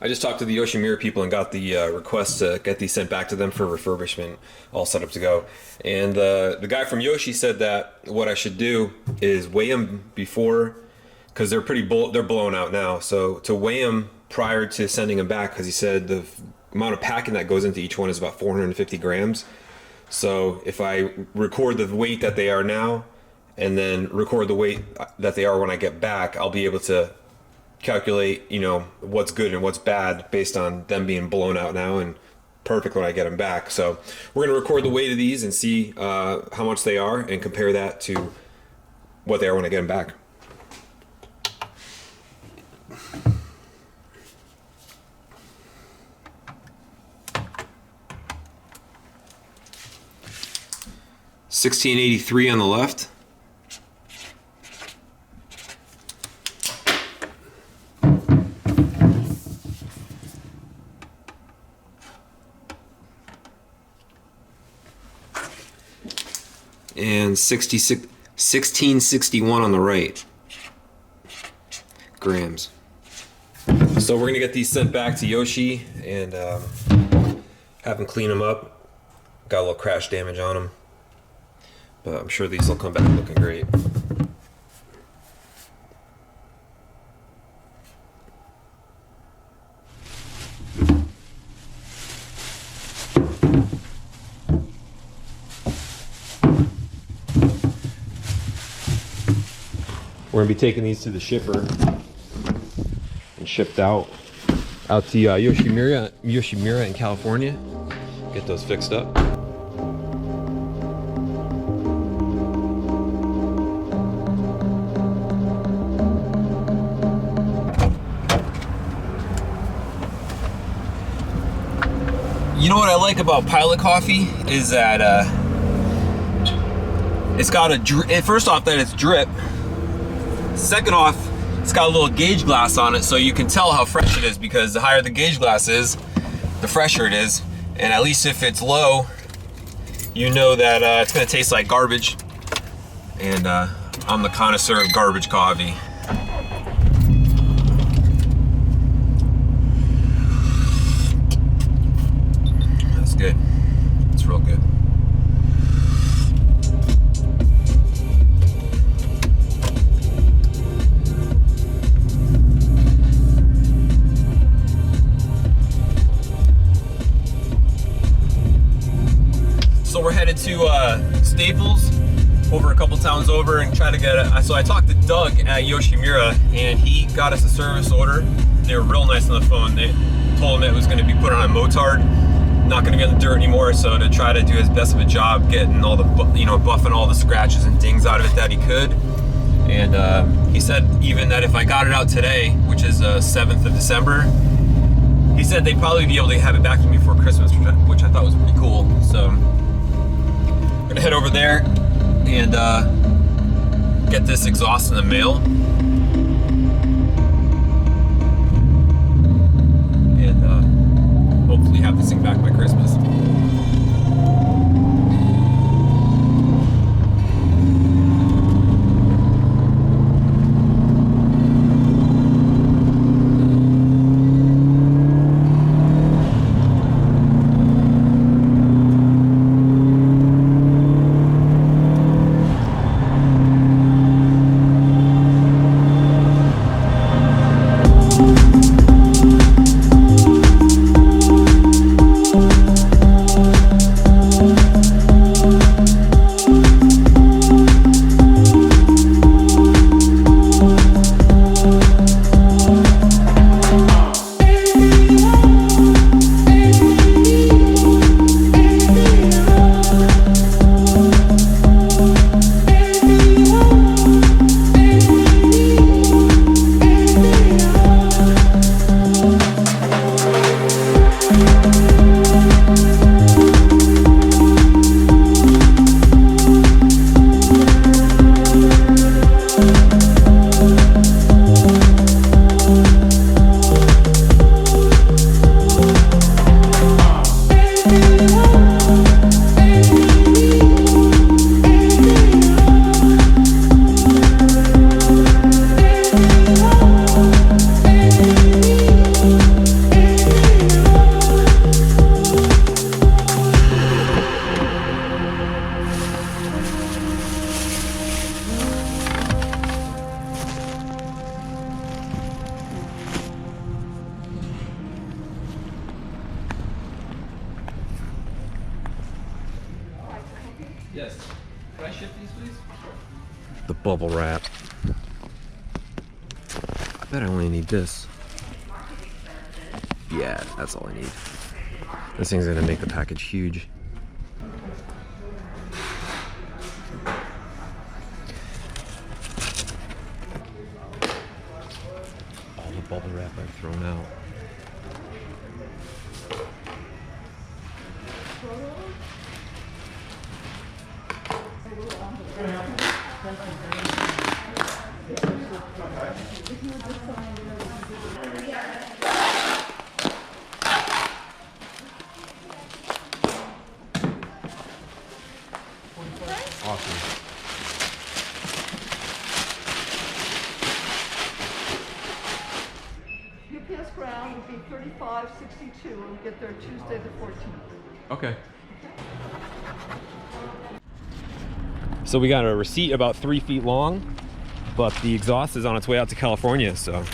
I just talked to the Yoshimura people and got the request to get these sent back to them for refurbishment, all set up to go. And the guy from Yoshi said that what I should do is weigh them before, because they're they're blown out now. So to weigh them prior to sending them back, because he said the amount of packing that goes into each one is about 450 grams. So if I record the weight that they are now, and then record the weight that they are when I get back, I'll be able to calculate, you know, what's good and what's bad based on them being blown out now and perfect when I get them back. So we're going to record the weight of these and see how much they are and compare that to what they are when I get them back. $16.83 on the left. And 1661 on the right grams. So we're gonna get these sent back to Yoshi and have him clean them up. Got a little crash damage on them, but I'm sure these will come back looking great. We're gonna be taking these to the shipper and shipped out to Yoshimura in California. Get those fixed up. You know what I like about Pilot Coffee is that it's got a first off that it's drip. Second off, it's got a little gauge glass on it, so you can tell how fresh it is, because the higher the gauge glass is, the fresher it is. And at least if it's low, you know that it's gonna taste like garbage. And I'm the connoisseur of garbage coffee. That's good. It's real good. So we're headed to Staples, over a couple towns over, and try to get a. So I talked to Doug at Yoshimura, and he got us a service order. They were real nice on the phone. They told him it was going to be put on a Motard, not going to get in the dirt anymore. So to try to do his best of a job, getting all the, buffing all the scratches and dings out of it that he could. And he said even that if I got it out today, which is 7th of December, he said they'd probably be able to have it back to me before Christmas, which I thought was pretty cool. So I'm gonna head over there and get this exhaust in the mail, and hopefully have this thing back by Christmas. the bubble wrap. I bet I only need this. Yeah, that's all I need. This thing's gonna make the package huge. All the bubble wrap I've thrown out. Awesome. UPS ground would be 3562 and we'll get there Tuesday the 14th. Okay. So we got a receipt about 3 feet long, but the exhaust is on its way out to California, so